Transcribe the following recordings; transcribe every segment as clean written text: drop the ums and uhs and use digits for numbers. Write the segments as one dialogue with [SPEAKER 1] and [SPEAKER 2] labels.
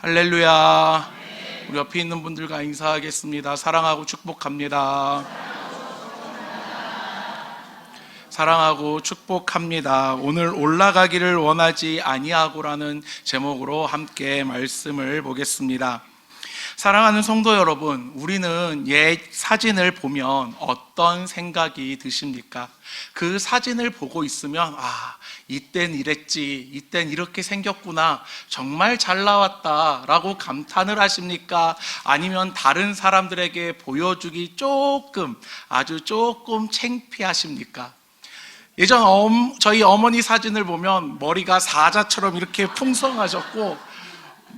[SPEAKER 1] 할렐루야. 우리 옆에 있는 분들과 인사하겠습니다. 사랑하고 축복합니다. 사랑하고 축복합니다. 오늘 올라가기를 원하지 아니하고라는 제목으로 함께 말씀을 보겠습니다. 사랑하는 성도 여러분, 우리는 옛 사진을 보면 어떤 생각이 드십니까? 그 사진을 보고 있으면 이땐 이랬지, 이땐 이렇게 생겼구나, 정말 잘 나왔다 라고 감탄을 하십니까? 아니면 다른 사람들에게 보여주기 아주 조금 창피하십니까? 예전 저희 어머니 사진을 보면 머리가 사자처럼 이렇게 풍성하셨고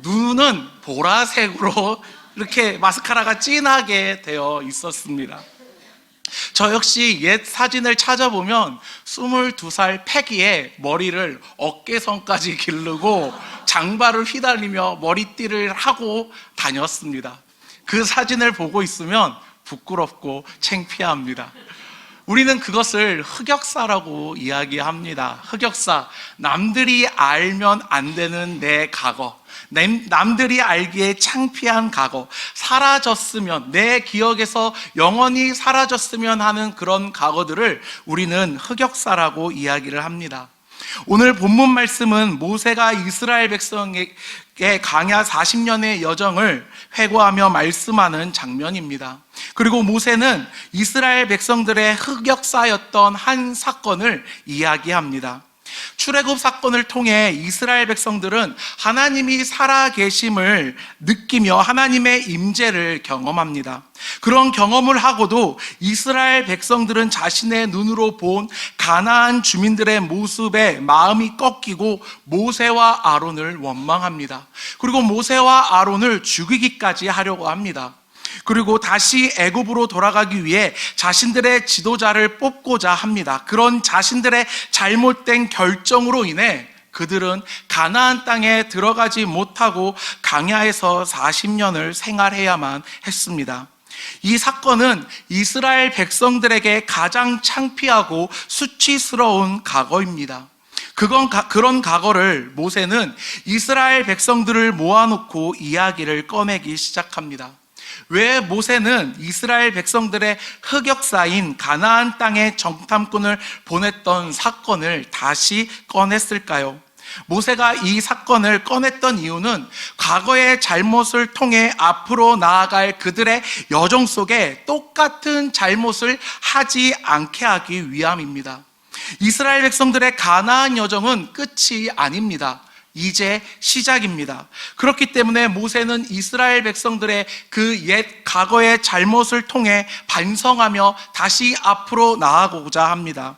[SPEAKER 1] 눈은 보라색으로 이렇게 마스카라가 진하게 되어 있었습니다. 저 역시 옛 사진을 찾아보면 22살 패기에 머리를 어깨선까지 기르고 장발을 휘날리며 머리띠를 하고 다녔습니다. 그 사진을 보고 있으면 부끄럽고 창피합니다. 우리는 그것을 흑역사라고 이야기합니다. 흑역사, 남들이 알면 안 되는 내 과거, 남들이 알기에 창피한 과거, 사라졌으면, 내 기억에서 영원히 사라졌으면 하는 그런 과거들을 우리는 흑역사라고 이야기를 합니다. 오늘 본문 말씀은 모세가 이스라엘 백성에게 광야 40년의 여정을 회고하며 말씀하는 장면입니다. 그리고 모세는 이스라엘 백성들의 흑역사였던 한 사건을 이야기합니다. 출애굽 사건을 통해 이스라엘 백성들은 하나님이 살아계심을 느끼며 하나님의 임재를 경험합니다. 그런 경험을 하고도 이스라엘 백성들은 자신의 눈으로 본 가나안 주민들의 모습에 마음이 꺾이고 모세와 아론을 원망합니다. 그리고 모세와 아론을 죽이기까지 하려고 합니다. 그리고 다시 애굽으로 돌아가기 위해 자신들의 지도자를 뽑고자 합니다. 그런 자신들의 잘못된 결정으로 인해 그들은 가나안 땅에 들어가지 못하고 광야에서 40년을 생활해야만 했습니다. 이 사건은 이스라엘 백성들에게 가장 창피하고 수치스러운 과거입니다. 그런 과거를 모세는 이스라엘 백성들을 모아놓고 이야기를 꺼내기 시작합니다. 왜 모세는 이스라엘 백성들의 흑역사인 가나안 땅의 정탐꾼을 보냈던 사건을 다시 꺼냈을까요? 모세가 이 사건을 꺼냈던 이유는 과거의 잘못을 통해 앞으로 나아갈 그들의 여정 속에 똑같은 잘못을 하지 않게 하기 위함입니다. 이스라엘 백성들의 가나안 여정은 끝이 아닙니다. 이제 시작입니다. 그렇기 때문에 모세는 이스라엘 백성들의 그 옛 과거의 잘못을 통해 반성하며 다시 앞으로 나아가고자 합니다.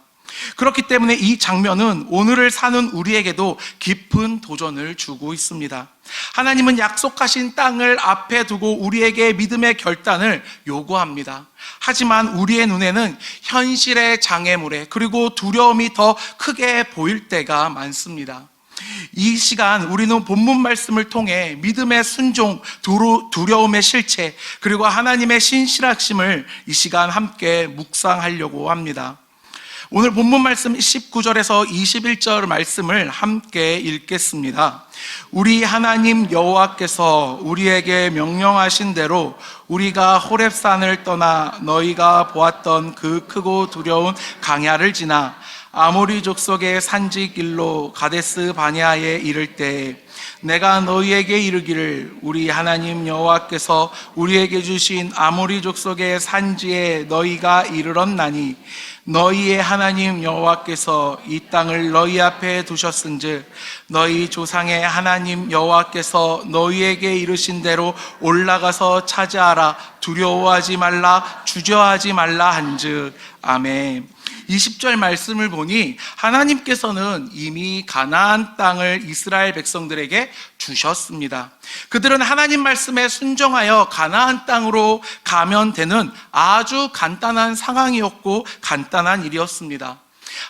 [SPEAKER 1] 그렇기 때문에 이 장면은 오늘을 사는 우리에게도 깊은 도전을 주고 있습니다. 하나님은 약속하신 땅을 앞에 두고 우리에게 믿음의 결단을 요구합니다. 하지만 우리의 눈에는 현실의 장애물에 그리고 두려움이 더 크게 보일 때가 많습니다. 이 시간 우리는 본문 말씀을 통해 믿음의 순종, 두려움의 실체, 그리고 하나님의 신실하심을 이 시간 함께 묵상하려고 합니다. 오늘 본문 말씀 19절에서 21절 말씀을 함께 읽겠습니다. 우리 하나님 여호와께서 우리에게 명령하신 대로 우리가 호렙산을 떠나 너희가 보았던 그 크고 두려운 광야를 지나 아모리 족속의 산지 길로 가데스 바네아에 이를 때 내가 너희에게 이르기를 우리 하나님 여호와께서 우리에게 주신 아모리 족속의 산지에 너희가 이르렀나니 너희의 하나님 여호와께서 이 땅을 너희 앞에 두셨은즉 너희 조상의 하나님 여호와께서 너희에게 이르신 대로 올라가서 차지하라. 두려워하지 말라, 주저하지 말라 한즉. 아멘. 20절 말씀을 보니 하나님께서는 이미 가나안 땅을 이스라엘 백성들에게 주셨습니다. 그들은 하나님 말씀에 순종하여 가나안 땅으로 가면 되는 아주 간단한 상황이었고 간단한 일이었습니다.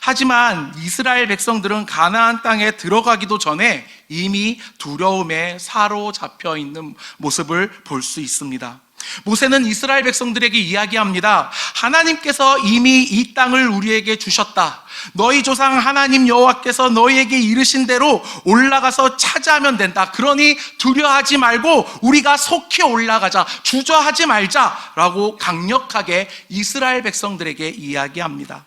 [SPEAKER 1] 하지만 이스라엘 백성들은 가나안 땅에 들어가기도 전에 이미 두려움에 사로잡혀 있는 모습을 볼 수 있습니다. 모세는 이스라엘 백성들에게 이야기합니다. 하나님께서 이미 이 땅을 우리에게 주셨다. 너희 조상 하나님 여호와께서 너희에게 이르신 대로 올라가서 차지하면 된다. 그러니 두려워하지 말고 우리가 속히 올라가자. 주저하지 말자라고 강력하게 이스라엘 백성들에게 이야기합니다.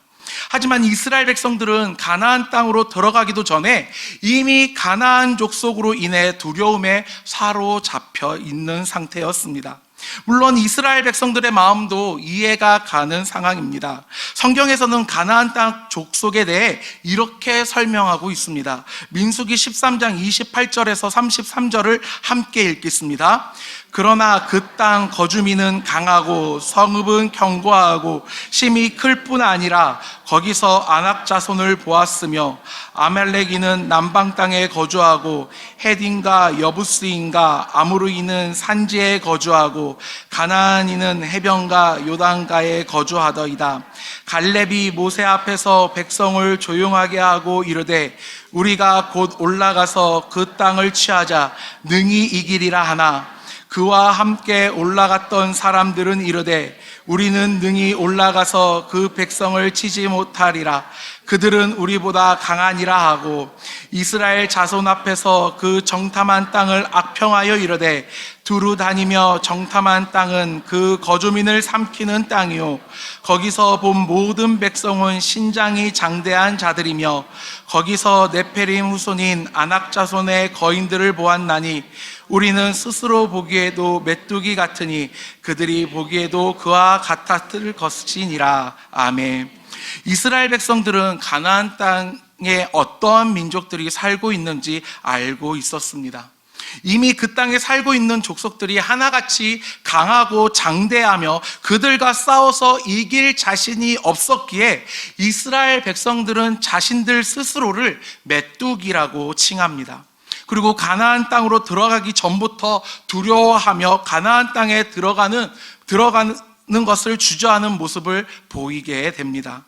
[SPEAKER 1] 하지만 이스라엘 백성들은 가나안 땅으로 들어가기도 전에 이미 가나안 족속으로 인해 두려움에 사로잡혀 있는 상태였습니다. 물론 이스라엘 백성들의 마음도 이해가 가는 상황입니다. 성경에서는 가나안 땅 족속에 대해 이렇게 설명하고 있습니다. 민수기 13장 28절에서 33절을 함께 읽겠습니다. 그러나 그 땅 거주민은 강하고 성읍은 견고하고 심이 클 뿐 아니라 거기서 아낙 자손을 보았으며 아말렉인은 남방 땅에 거주하고 헤딘과 여부스인과 아모르인은 산지에 거주하고 가나안인은 해변과 요단가에 거주하더이다. 갈렙이 모세 앞에서 백성을 조용하게 하고 이르되 우리가 곧 올라가서 그 땅을 취하자 능히 이기리라 하나 그와 함께 올라갔던 사람들은 이르되 우리는 능히 올라가서 그 백성을 치지 못하리라. 그들은 우리보다 강하니라 하고 이스라엘 자손 앞에서 그 정탐한 땅을 악평하여 이르되 두루 다니며 정탐한 땅은 그 거주민을 삼키는 땅이요 거기서 본 모든 백성은 신장이 장대한 자들이며 거기서 네페림 후손인 아낙 자손의 거인들을 보았나니 우리는 스스로 보기에도 메뚜기 같으니 그들이 보기에도 그와 같았을 것이니라. 아멘. 이스라엘 백성들은 가나안 땅에 어떠한 민족들이 살고 있는지 알고 있었습니다. 이미 그 땅에 살고 있는 족속들이 하나같이 강하고 장대하며 그들과 싸워서 이길 자신이 없었기에 이스라엘 백성들은 자신들 스스로를 메뚜기라고 칭합니다. 그리고 가나안 땅으로 들어가기 전부터 두려워하며 가나안 땅에 들어가는 것을 주저하는 모습을 보이게 됩니다.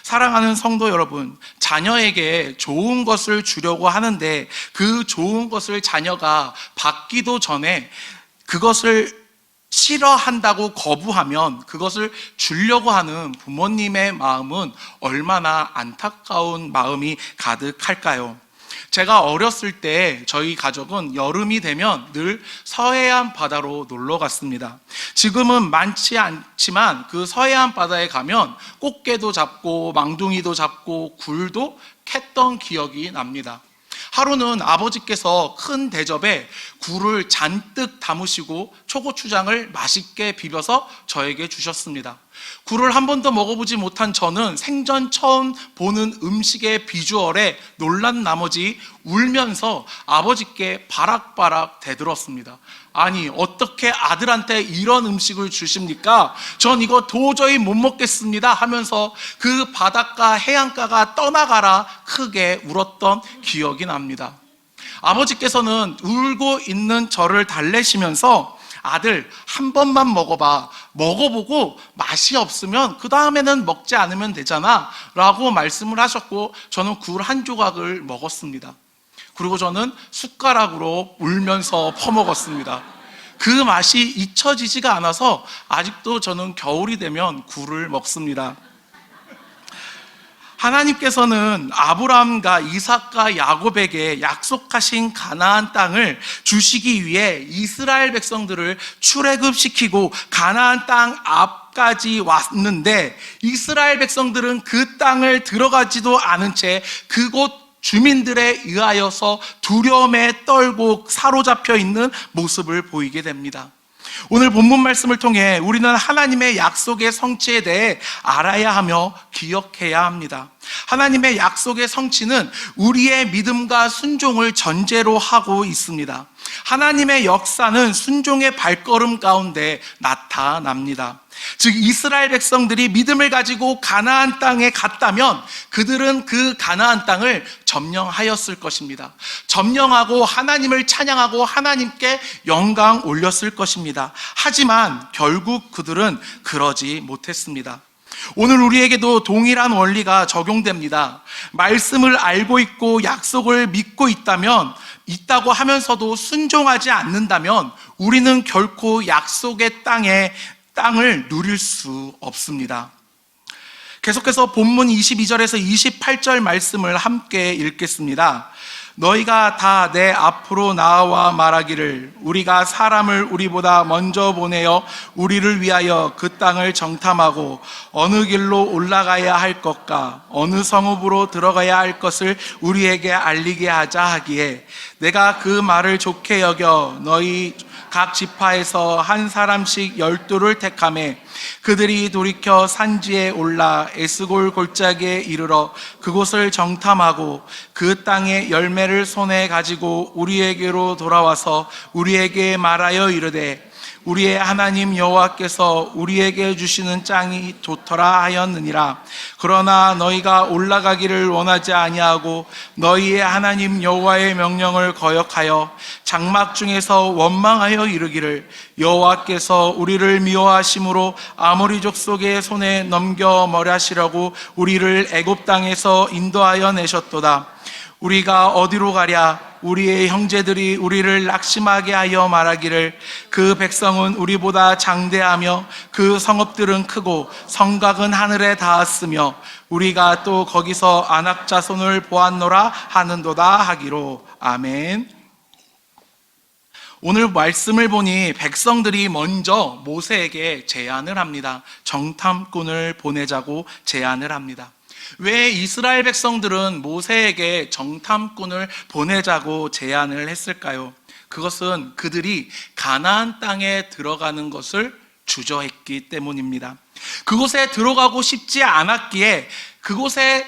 [SPEAKER 1] 사랑하는 성도 여러분, 자녀에게 좋은 것을 주려고 하는데 그 좋은 것을 자녀가 받기도 전에 그것을 싫어한다고 거부하면 그것을 주려고 하는 부모님의 마음은 얼마나 안타까운 마음이 가득할까요? 제가 어렸을 때 저희 가족은 여름이 되면 늘 서해안 바다로 놀러 갔습니다. 지금은 많지 않지만 그 서해안 바다에 가면 꽃게도 잡고 망둥이도 잡고 굴도 캤던 기억이 납니다. 하루는 아버지께서 큰 대접에 굴을 잔뜩 담으시고 초고추장을 맛있게 비벼서 저에게 주셨습니다. 굴을 한 번도 먹어보지 못한 저는 생전 처음 보는 음식의 비주얼에 놀란 나머지 울면서 아버지께 바락바락 대들었습니다. 아니, 어떻게 아들한테 이런 음식을 주십니까? 전 이거 도저히 못 먹겠습니다 하면서 그 바닷가 해안가가 떠나가라 크게 울었던 기억이 납니다. 아버지께서는 울고 있는 저를 달래시면서 아들, 한 번만 먹어봐. 먹어보고 맛이 없으면 그 다음에는 먹지 않으면 되잖아 라고 말씀을 하셨고 저는 굴 한 조각을 먹었습니다. 그리고 저는 숟가락으로 울면서 퍼먹었습니다. 그 맛이 잊혀지지가 않아서 아직도 저는 겨울이 되면 굴을 먹습니다. 하나님께서는 아브라함과 이삭과 야곱에게 약속하신 가나안 땅을 주시기 위해 이스라엘 백성들을 출애굽시키고 가나안 땅 앞까지 왔는데 이스라엘 백성들은 그 땅을 들어가지도 않은 채 그곳 주민들에 의하여서 두려움에 떨고 사로잡혀 있는 모습을 보이게 됩니다. 오늘 본문 말씀을 통해 우리는 하나님의 약속의 성취에 대해 알아야 하며 기억해야 합니다. 하나님의 약속의 성취는 우리의 믿음과 순종을 전제로 하고 있습니다. 하나님의 역사는 순종의 발걸음 가운데 나타납니다. 즉 이스라엘 백성들이 믿음을 가지고 가나안 땅에 갔다면 그들은 그 가나안 땅을 점령하였을 것입니다. 점령하고 하나님을 찬양하고 하나님께 영광 올렸을 것입니다. 하지만 결국 그들은 그러지 못했습니다. 오늘 우리에게도 동일한 원리가 적용됩니다. 말씀을 알고 있고 약속을 믿고 있다고 하면서도 순종하지 않는다면 우리는 결코 약속의 땅을 누릴 수 없습니다. 계속해서 본문 22절에서 28절 말씀을 함께 읽겠습니다. 너희가 다 내 앞으로 나와 말하기를 우리가 사람을 우리보다 먼저 보내어 우리를 위하여 그 땅을 정탐하고 어느 길로 올라가야 할 것과 어느 성읍으로 들어가야 할 것을 우리에게 알리게 하자 하기에 내가 그 말을 좋게 여겨 너희 각 지파에서 한 사람씩 12를 택하매 그들이 돌이켜 산지에 올라 에스골 골짜기에 이르러 그곳을 정탐하고 그 땅의 열매를 손에 가지고 우리에게로 돌아와서 우리에게 말하여 이르되 우리의 하나님 여호와께서 우리에게 주시는 땅이 좋더라 하였느니라. 그러나 너희가 올라가기를 원하지 아니하고 너희의 하나님 여호와의 명령을 거역하여 장막 중에서 원망하여 이르기를 여호와께서 우리를 미워하심으로 아모리 족속의 손에 넘겨 멀하시려고 우리를 애굽 땅에서 인도하여 내셨도다. 우리가 어디로 가랴? 우리의 형제들이 우리를 낙심하게 하여 말하기를 그 백성은 우리보다 장대하며 그 성읍들은 크고 성곽은 하늘에 닿았으며 우리가 또 거기서 아낙 자손을 보았노라 하는도다 하기로. 아멘. 오늘 말씀을 보니 백성들이 먼저 모세에게 제안을 합니다. 정탐꾼을 보내자고 제안을 합니다. 왜 이스라엘 백성들은 모세에게 정탐꾼을 보내자고 제안을 했을까요? 그것은 그들이 가나안 땅에 들어가는 것을 주저했기 때문입니다. 그곳에 들어가고 싶지 않았기에 그곳에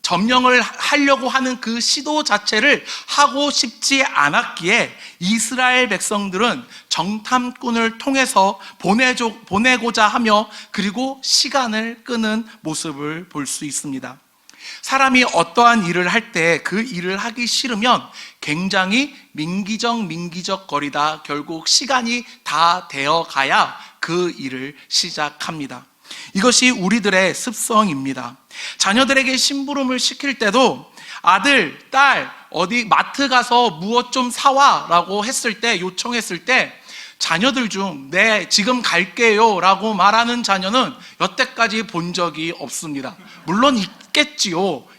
[SPEAKER 1] 점령을 하려고 하는 그 시도 자체를 하고 싶지 않았기에 이스라엘 백성들은 정탐꾼을 통해서 보내고자 하며 그리고 시간을 끄는 모습을 볼 수 있습니다. 사람이 어떠한 일을 할 때 그 일을 하기 싫으면 굉장히 민기적거리다 결국 시간이 다 되어 가야 그 일을 시작합니다. 이것이 우리들의 습성입니다. 자녀들에게 심부름을 시킬 때도 아들, 딸, 어디 마트 가서 무엇 좀 사와 라고 했을 때, 요청했을 때 자녀들 중 네, 지금 갈게요 라고 말하는 자녀는 여태까지 본 적이 없습니다. 물론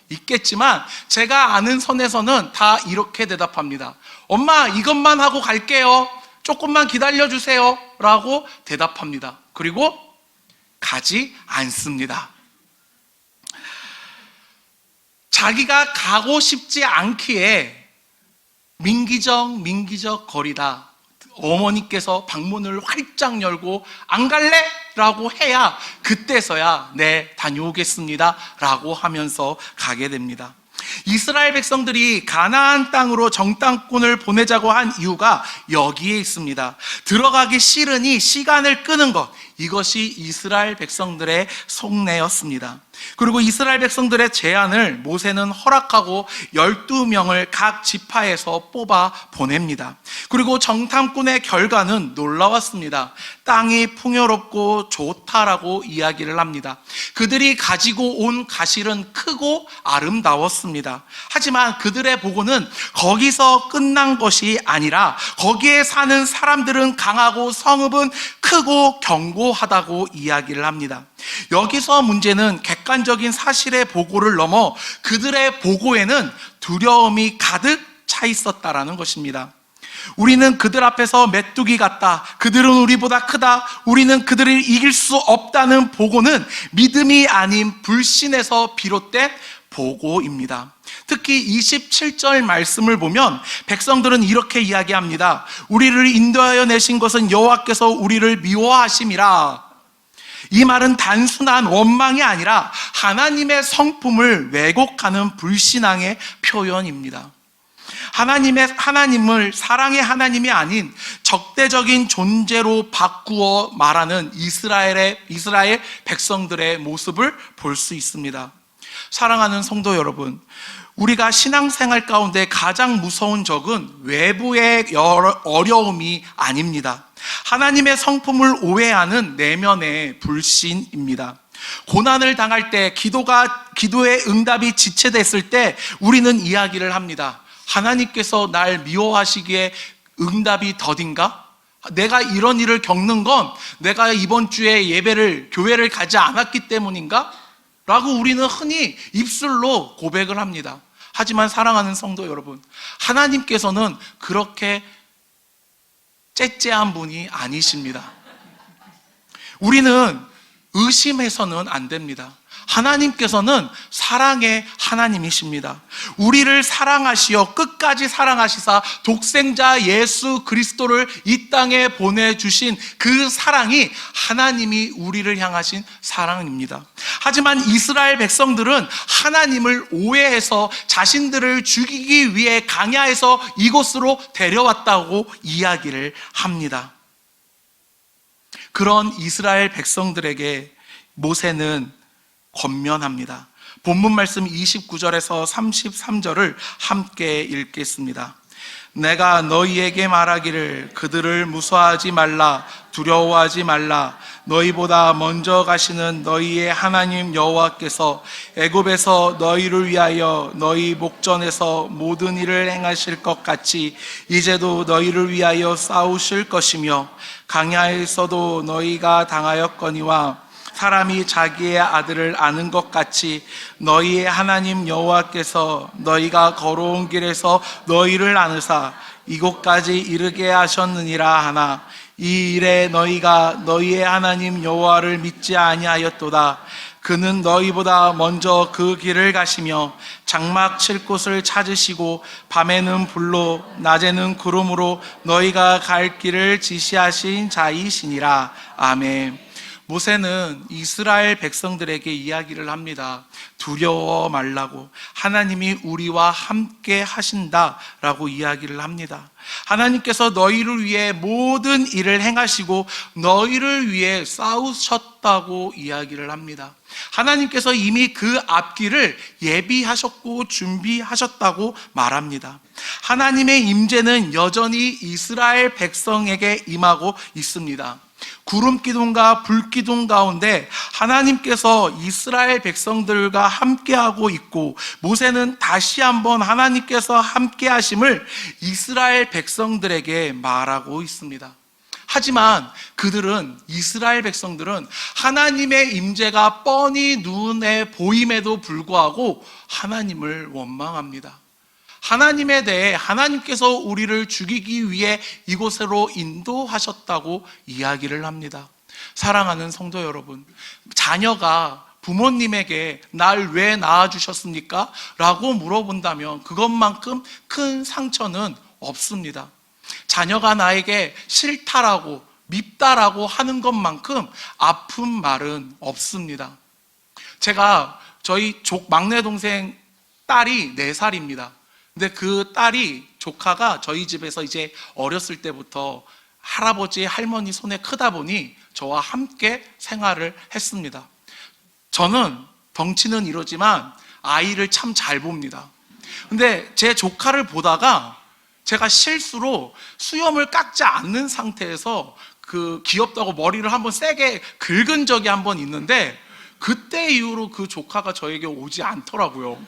[SPEAKER 1] 있겠지만 제가 아는 선에서는 다 이렇게 대답합니다. 엄마, 이것만 하고 갈게요. 조금만 기다려주세요 라고 대답합니다. 그리고 가지 않습니다. 자기가 가고 싶지 않기에 민기적 거리다 어머니께서 방문을 활짝 열고 안 갈래? 라고 해야 그때서야 네, 다녀오겠습니다 라고 하면서 가게 됩니다. 이스라엘 백성들이 가나안 땅으로 정탐꾼을 보내자고 한 이유가 여기에 있습니다. 들어가기 싫으니 시간을 끄는 것, 이것이 이스라엘 백성들의 속내였습니다. 그리고 이스라엘 백성들의 제안을 모세는 허락하고 12명을 각 지파에서 뽑아 보냅니다. 그리고 정탐꾼의 결과는 놀라웠습니다. 땅이 풍요롭고 좋다라고 이야기를 합니다. 그들이 가지고 온 가실은 크고 아름다웠습니다. 하지만 그들의 보고는 거기서 끝난 것이 아니라 거기에 사는 사람들은 강하고 성읍은 크고 견고하다고 이야기를 합니다. 여기서 문제는 객관적인 사실의 보고를 넘어 그들의 보고에는 두려움이 가득 차 있었다라는 것입니다. 우리는 그들 앞에서 메뚜기 같다, 그들은 우리보다 크다, 우리는 그들을 이길 수 없다는 보고는 믿음이 아닌 불신에서 비롯된 보고입니다. 특히 27절 말씀을 보면 백성들은 이렇게 이야기합니다. 우리를 인도하여 내신 것은 여호와께서 우리를 미워하심이라. 이 말은 단순한 원망이 아니라 하나님의 성품을 왜곡하는 불신앙의 표현입니다. 하나님을 사랑의 하나님이 아닌 적대적인 존재로 바꾸어 말하는 이스라엘 백성들의 모습을 볼 수 있습니다. 사랑하는 성도 여러분, 우리가 신앙생활 가운데 가장 무서운 적은 외부의 어려움이 아닙니다. 하나님의 성품을 오해하는 내면의 불신입니다. 고난을 당할 때, 기도의 응답이 지체됐을 때 우리는 이야기를 합니다. 하나님께서 날 미워하시기에 응답이 더딘가? 내가 이런 일을 겪는 건 내가 이번 주에 교회를 가지 않았기 때문인가? 라고 우리는 흔히 입술로 고백을 합니다. 하지만 사랑하는 성도 여러분, 하나님께서는 그렇게 째째한 분이 아니십니다. 우리는 의심해서는 안 됩니다. 하나님께서는 사랑의 하나님이십니다. 우리를 사랑하시어 끝까지 사랑하시사 독생자 예수 그리스도를 이 땅에 보내주신 그 사랑이 하나님이 우리를 향하신 사랑입니다. 하지만 이스라엘 백성들은 하나님을 오해해서 자신들을 죽이기 위해 강야에서 이곳으로 데려왔다고 이야기를 합니다. 그런 이스라엘 백성들에게 모세는 권면합니다. 본문 말씀 29절에서 33절을 함께 읽겠습니다. 내가 너희에게 말하기를 그들을 무서워하지 말라, 두려워하지 말라. 너희보다 먼저 가시는 너희의 하나님 여호와께서 애굽에서 너희를 위하여 너희 목전에서 모든 일을 행하실 것 같이 이제도 너희를 위하여 싸우실 것이며, 강야에서도 너희가 당하였거니와 사람이 자기의 아들을 아는 것 같이 너희의 하나님 여호와께서 너희가 걸어온 길에서 너희를 아느사 이곳까지 이르게 하셨느니라 하나, 이 일에 너희가 너희의 하나님 여호와를 믿지 아니하였도다. 그는 너희보다 먼저 그 길을 가시며 장막 칠 곳을 찾으시고 밤에는 불로 낮에는 구름으로 너희가 갈 길을 지시하신 자이시니라. 아멘. 모세는 이스라엘 백성들에게 이야기를 합니다. 두려워 말라고, 하나님이 우리와 함께 하신다라고 이야기를 합니다. 하나님께서 너희를 위해 모든 일을 행하시고 너희를 위해 싸우셨다고 이야기를 합니다. 하나님께서 이미 그 앞길을 예비하셨고 준비하셨다고 말합니다. 하나님의 임재는 여전히 이스라엘 백성에게 임하고 있습니다. 구름 기둥과 불 기둥 가운데 하나님께서 이스라엘 백성들과 함께하고 있고, 모세는 다시 한번 하나님께서 함께하심을 이스라엘 백성들에게 말하고 있습니다. 하지만 이스라엘 백성들은 하나님의 임재가 뻔히 눈에 보임에도 불구하고 하나님을 원망합니다. 하나님에 대해 하나님께서 우리를 죽이기 위해 이곳으로 인도하셨다고 이야기를 합니다. 사랑하는 성도 여러분, 자녀가 부모님에게 날 왜 낳아주셨습니까? 라고 물어본다면 그것만큼 큰 상처는 없습니다. 자녀가 나에게 싫다라고 밉다라고 하는 것만큼 아픈 말은 없습니다. 제가 저희 막내 동생 딸이 4살입니다. 근데 그 조카가 저희 집에서 이제 어렸을 때부터 할아버지, 할머니 손에 크다 보니 저와 함께 생활을 했습니다. 저는 덩치는 이러지만 아이를 참 잘 봅니다. 근데 제 조카를 보다가 제가 실수로 수염을 깎지 않는 상태에서 귀엽다고 머리를 한번 세게 긁은 적이 한번 있는데, 그때 이후로 그 조카가 저에게 오지 않더라고요.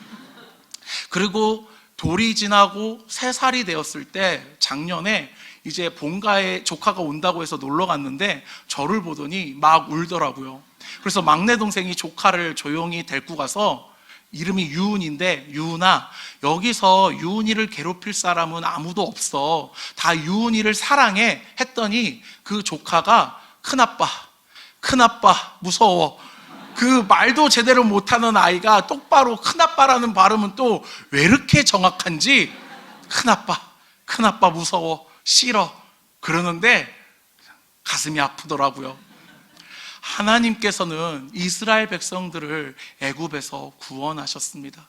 [SPEAKER 1] 그리고 돌이 지나고 3살이 되었을 때 작년에 이제 본가에 조카가 온다고 해서 놀러 갔는데 저를 보더니 막 울더라고요. 그래서 막내 동생이 조카를 조용히 데리고 가서, 이름이 유은인데, 유은아, 여기서 유은이를 괴롭힐 사람은 아무도 없어. 다 유은이를 사랑해. 했더니 그 조카가 큰아빠 무서워. 그 말도 제대로 못하는 아이가 똑바로 큰아빠라는 발음은 또 왜 이렇게 정확한지, 큰아빠 무서워, 싫어 그러는데 가슴이 아프더라고요. 하나님께서는 이스라엘 백성들을 애굽에서 구원하셨습니다.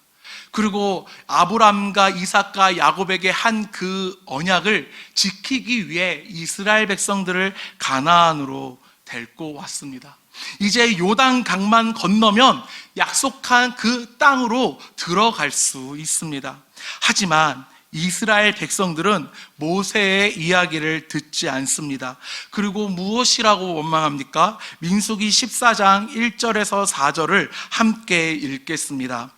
[SPEAKER 1] 그리고 아브람과 이삭과 야곱에게 한 그 언약을 지키기 위해 이스라엘 백성들을 가나안으로 데리고 왔습니다. 이제 요단 강만 건너면 약속한 그 땅으로 들어갈 수 있습니다. 하지만 이스라엘 백성들은 모세의 이야기를 듣지 않습니다. 그리고 무엇이라고 원망합니까? 민수기 14장 1절에서 4절을 함께 읽겠습니다.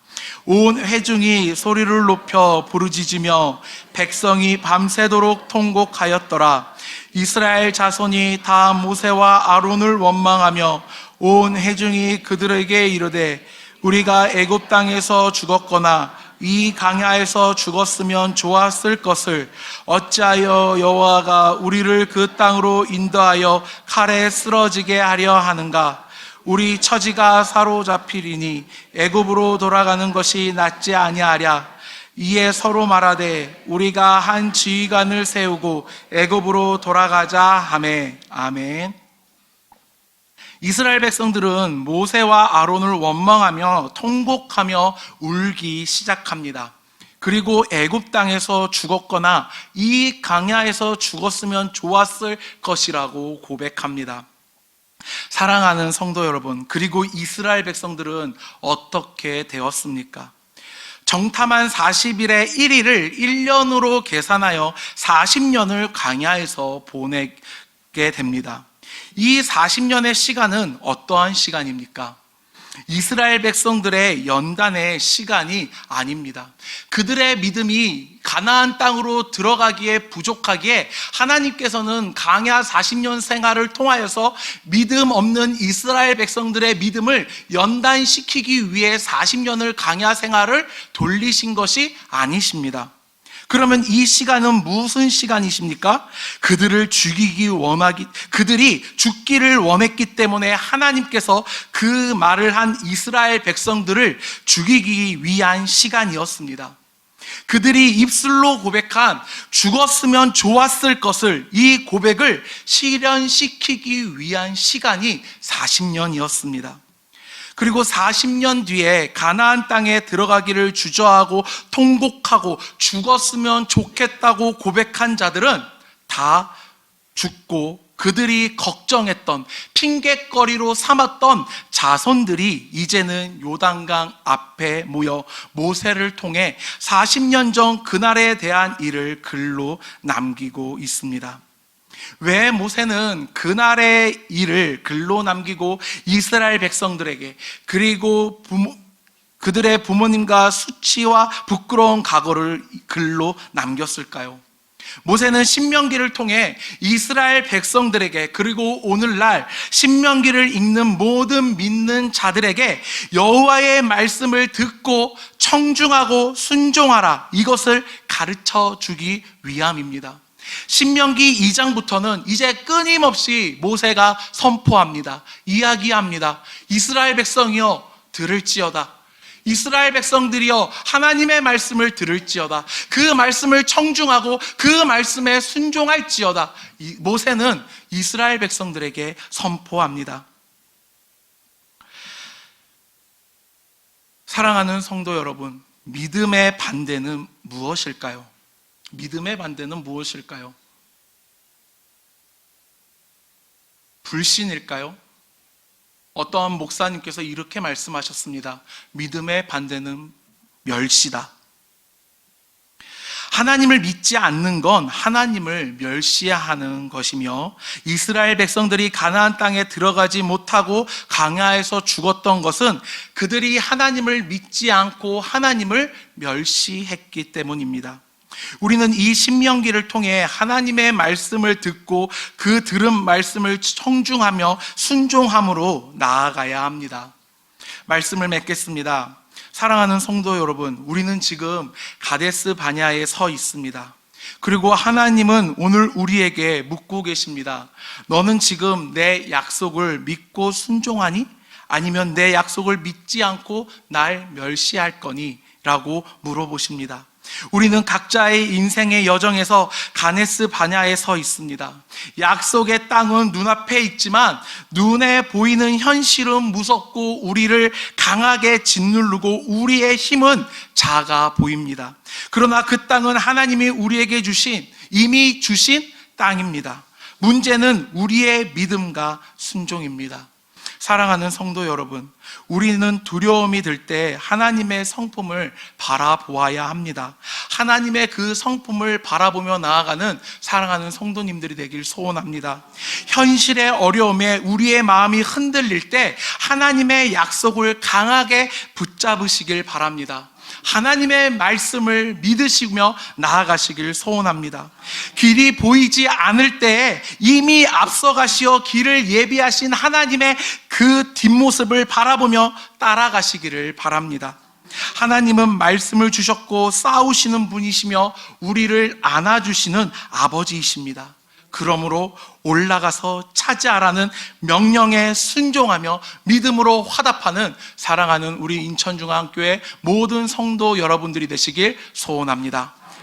[SPEAKER 1] 온 회중이 소리를 높여 부르짖으며 백성이 밤새도록 통곡하였더라. 이스라엘 자손이 다 모세와 아론을 원망하며 온 회중이 그들에게 이르되 우리가 애굽 땅에서 죽었거나 이 강야에서 죽었으면 좋았을 것을 어찌하여 여호와가 우리를 그 땅으로 인도하여 칼에 쓰러지게 하려 하는가? 우리 처지가 사로잡히리니 애굽으로 돌아가는 것이 낫지 아니하랴. 이에 서로 말하되 우리가 한 지휘관을 세우고 애굽으로 돌아가자 하매. 아멘. 이스라엘 백성들은 모세와 아론을 원망하며 통곡하며 울기 시작합니다. 그리고 애굽 땅에서 죽었거나 이 강야에서 죽었으면 좋았을 것이라고 고백합니다. 사랑하는 성도 여러분, 그리고 이스라엘 백성들은 어떻게 되었습니까? 정탐한 40일의 1일을 1년으로 계산하여 40년을 강야에서 보내게 됩니다. 이 40년의 시간은 어떠한 시간입니까? 이스라엘 백성들의 연단의 시간이 아닙니다. 그들의 믿음이 가나안 땅으로 들어가기에 부족하기에 하나님께서는 강야 40년 생활을 통하여서 믿음 없는 이스라엘 백성들의 믿음을 연단시키기 위해 40년을 강야 생활을 돌리신 것이 아니십니다. 그러면 이 시간은 무슨 시간이십니까? 그들이 죽기를 원했기 때문에 하나님께서 그 말을 한 이스라엘 백성들을 죽이기 위한 시간이었습니다. 그들이 입술로 고백한 죽었으면 좋았을 것을, 이 고백을 실현시키기 위한 시간이 40년이었습니다. 그리고 40년 뒤에 가나안 땅에 들어가기를 주저하고 통곡하고 죽었으면 좋겠다고 고백한 자들은 다 죽고, 그들이 걱정했던, 핑곗거리로 삼았던 자손들이 이제는 요단강 앞에 모여 모세를 통해 40년 전 그날에 대한 일을 글로 남기고 있습니다. 왜 모세는 그날의 일을 글로 남기고 이스라엘 백성들에게, 그리고 그들의 부모님과 수치와 부끄러운 과거를 글로 남겼을까요? 모세는 신명기를 통해 이스라엘 백성들에게, 그리고 오늘날 신명기를 읽는 모든 믿는 자들에게 여호와의 말씀을 듣고 청중하고 순종하라, 이것을 가르쳐 주기 위함입니다. 신명기 2장부터는 이제 끊임없이 모세가 선포합니다. 이야기합니다. 이스라엘 백성이여 들을지어다. 이스라엘 백성들이여 하나님의 말씀을 들을지어다. 그 말씀을 청중하고 그 말씀에 순종할지어다. 모세는 이스라엘 백성들에게 선포합니다. 사랑하는 성도 여러분, 믿음의 반대는 무엇일까요? 믿음의 반대는 무엇일까요? 불신일까요? 어떠한 목사님께서 이렇게 말씀하셨습니다. 믿음의 반대는 멸시다. 하나님을 믿지 않는 건 하나님을 멸시하는 것이며, 이스라엘 백성들이 가나안 땅에 들어가지 못하고 강야에서 죽었던 것은 그들이 하나님을 믿지 않고 하나님을 멸시했기 때문입니다. 우리는 이 신명기를 통해 하나님의 말씀을 듣고 그 들은 말씀을 청중하며 순종함으로 나아가야 합니다. 말씀을 맺겠습니다. 사랑하는 성도 여러분, 우리는 지금 가데스 바냐에 서 있습니다. 그리고 하나님은 오늘 우리에게 묻고 계십니다. 너는 지금 내 약속을 믿고 순종하니? 아니면 내 약속을 믿지 않고 날 멸시할 거니? 라고 물어보십니다. 우리는 각자의 인생의 여정에서 가데스 바냐에 서 있습니다. 약속의 땅은 눈앞에 있지만 눈에 보이는 현실은 무섭고 우리를 강하게 짓누르고 우리의 힘은 작아 보입니다. 그러나 그 땅은 하나님이 우리에게 이미 주신 땅입니다. 문제는 우리의 믿음과 순종입니다. 사랑하는 성도 여러분, 우리는 두려움이 들 때 하나님의 성품을 바라보아야 합니다. 하나님의 그 성품을 바라보며 나아가는 사랑하는 성도님들이 되길 소원합니다. 현실의 어려움에 우리의 마음이 흔들릴 때 하나님의 약속을 강하게 붙잡으시길 바랍니다. 하나님의 말씀을 믿으시며 나아가시길 소원합니다. 길이 보이지 않을 때에 이미 앞서가시어 길을 예비하신 하나님의 그 뒷모습을 바라보며 따라가시기를 바랍니다. 하나님은 말씀을 주셨고 싸우시는 분이시며 우리를 안아주시는 아버지이십니다. 그러므로 올라가서 차지하라는 명령에 순종하며 믿음으로 화답하는 사랑하는 우리 인천중앙교회 모든 성도 여러분들이 되시길 소원합니다.